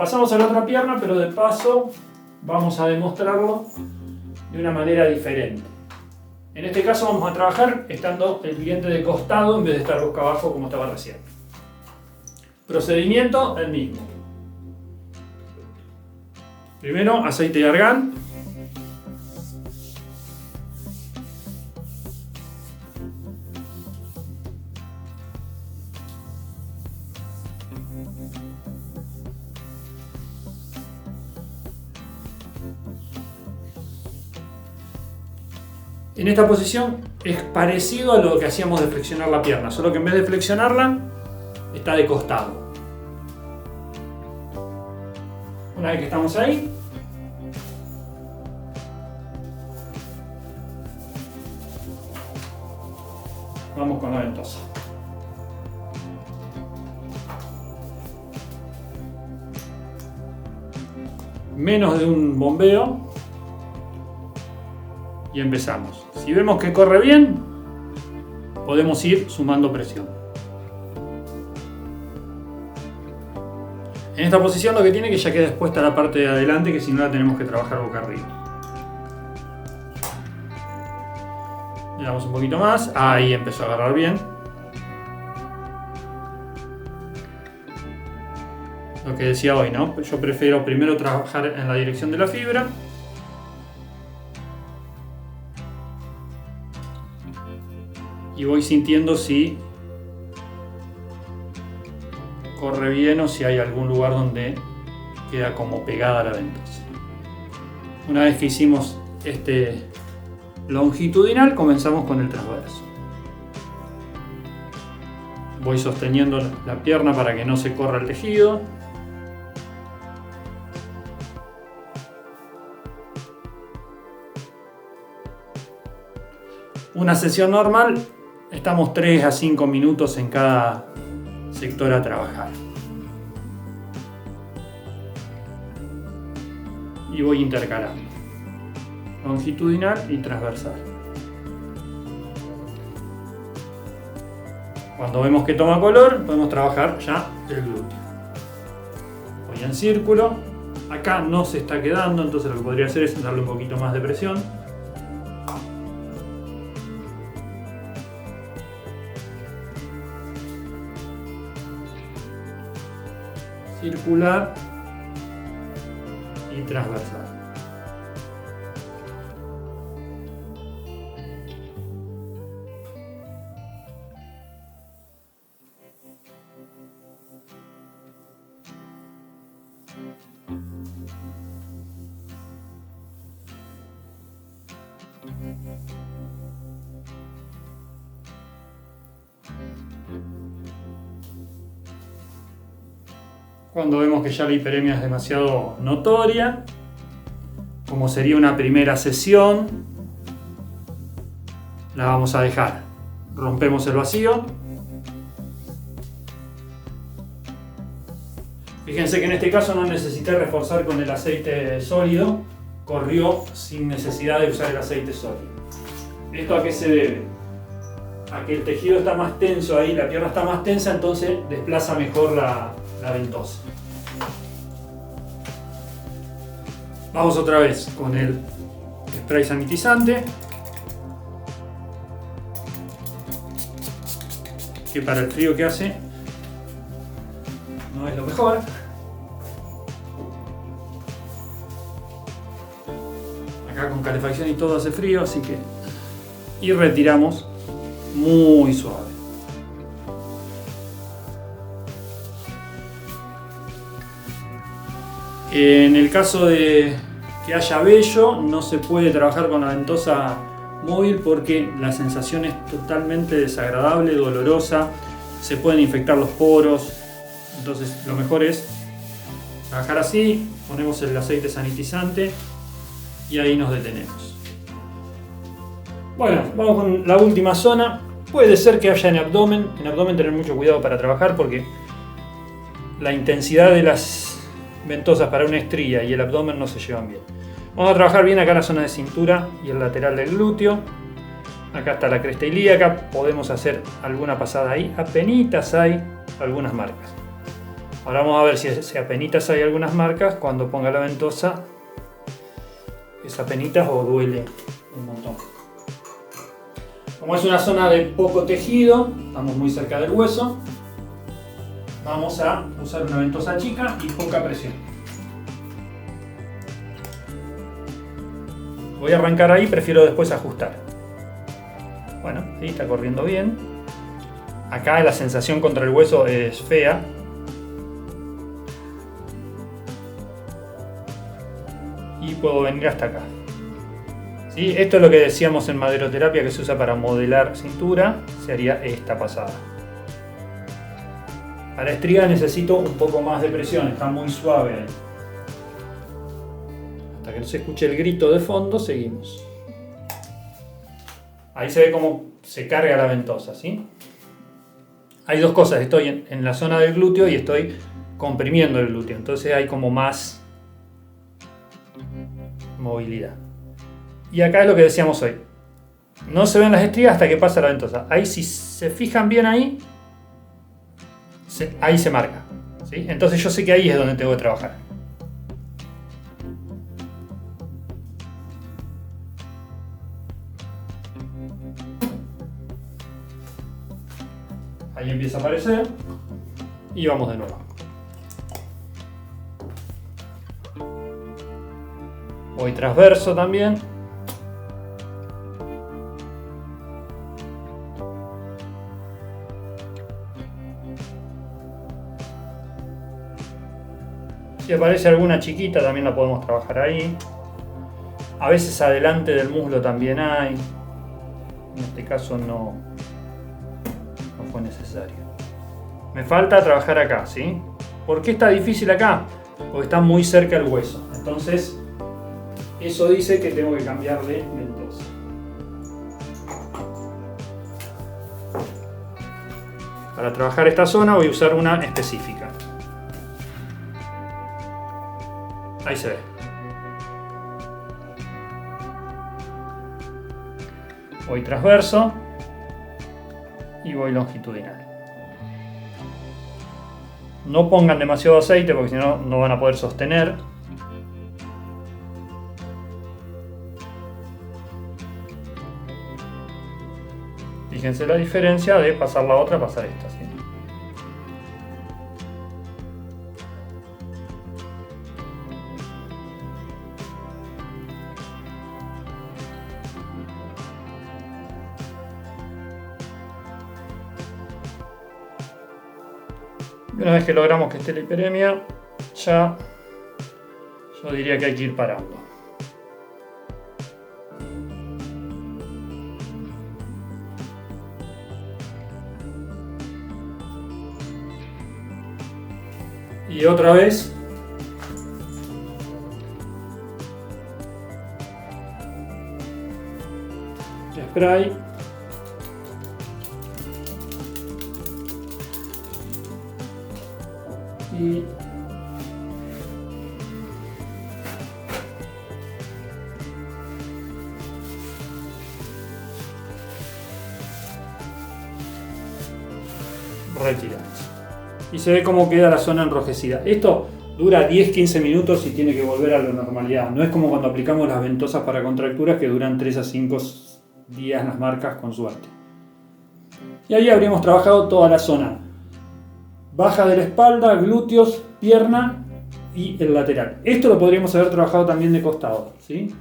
Pasamos a la otra pierna, pero de paso vamos a demostrarlo de una manera diferente. En este caso vamos a trabajar estando el cliente de costado en vez de estar boca abajo como estaba recién. Procedimiento el mismo. Primero aceite de argán. En esta posición es parecido a lo que hacíamos de flexionar la pierna, solo que en vez de flexionarla, está de costado. Una vez que estamos ahí, vamos con la ventosa. Menos de un bombeo y empezamos. Si vemos que corre bien, podemos ir sumando presión. En esta posición lo que tiene es que ya queda expuesta la parte de adelante, que si no la tenemos que trabajar boca arriba. Le damos un poquito más, ahí empezó a agarrar bien. Lo que decía hoy, ¿no? Yo prefiero primero trabajar en la dirección de la fibra. Y voy sintiendo si corre bien o si hay algún lugar donde queda como pegada la ventosa. Una vez que hicimos este longitudinal, comenzamos con el transverso. Voy sosteniendo la pierna para que no se corra el tejido. Una sesión normal, estamos 3 a 5 minutos en cada sector a trabajar. Y voy intercalando longitudinal y transversal. Cuando vemos que toma color, podemos trabajar ya el glúteo. Voy en círculo. Acá no se está quedando, entonces lo que podría hacer es darle un poquito más de presión. Circular y transversal. Cuando vemos que ya la hiperemia es demasiado notoria, como sería una primera sesión, la vamos a dejar. Rompemos el vacío. Fíjense que en este caso no necesité reforzar con el aceite sólido, corrió sin necesidad de usar el aceite sólido. ¿Esto a qué se debe? A que el tejido está más tenso ahí, la pierna está más tensa, entonces desplaza mejor la ventosa. Vamos otra vez con el spray sanitizante, que para el frío que hace no es lo mejor. Acá con calefacción y todo hace frío, así que... Y retiramos muy suave. En el caso de que haya vello, no se puede trabajar con la ventosa móvil porque la sensación es totalmente desagradable, dolorosa, se pueden infectar los poros. Entonces lo mejor es trabajar así, ponemos el aceite sanitizante y ahí nos detenemos. Bueno, vamos con la última zona. Puede ser que haya en abdomen tener mucho cuidado para trabajar porque la intensidad de las ventosas para una estría y el abdomen no se llevan bien. Vamos a trabajar bien acá en la zona de cintura y el lateral del glúteo. Acá está la cresta ilíaca, podemos hacer alguna pasada ahí, apenitas hay algunas marcas. Ahora vamos a ver si apenitas hay algunas marcas cuando ponga la ventosa. Es apenitas o duele un montón. Como es una zona de poco tejido, estamos muy cerca del hueso, vamos a usar una ventosa chica y poca presión. Voy a arrancar ahí, prefiero después ajustar. Bueno, sí, está corriendo bien. Acá la sensación contra el hueso es fea. Y puedo venir hasta acá. ¿Sí? Esto es lo que decíamos en maderoterapia, que se usa para modelar cintura. Se haría esta pasada. Para estría necesito un poco más de presión, está muy suave ahí. Hasta que no se escuche el grito de fondo, seguimos. Ahí se ve cómo se carga la ventosa, ¿sí? Hay dos cosas, estoy en la zona del glúteo y estoy comprimiendo el glúteo, entonces hay como más movilidad. Y acá es lo que decíamos hoy. No se ven las estrías hasta que pasa la ventosa. Ahí, si se fijan bien ahí, ahí se marca, ¿sí? Entonces yo sé que ahí es donde tengo que trabajar. Ahí empieza a aparecer y vamos de nuevo. Voy transverso también. Si aparece alguna chiquita también la podemos trabajar ahí. A veces adelante del muslo también hay. En este caso no fue necesario. Me falta trabajar acá, ¿sí? ¿Por qué está difícil acá? Porque está muy cerca el hueso. Entonces, eso dice que tengo que cambiarle ventosa. Para trabajar esta zona voy a usar una específica. Ahí se ve. Voy transverso y voy longitudinal. No pongan demasiado aceite porque si no, no van a poder sostener. Fíjense la diferencia de pasar la otra a pasar esta, ¿sí? Y una vez que logramos que esté la hiperemia, ya yo diría que hay que ir parando. Y otra vez. Spray. Y retiramos. Y se ve cómo queda la zona enrojecida. Esto dura 10-15 minutos y tiene que volver a la normalidad. No es como cuando aplicamos las ventosas para contracturas que duran 3 a 5 días las marcas con suerte. Y ahí habríamos trabajado toda la zona baja de la espalda, glúteos, pierna y el lateral. Esto lo podríamos haber trabajado también de costado, ¿sí?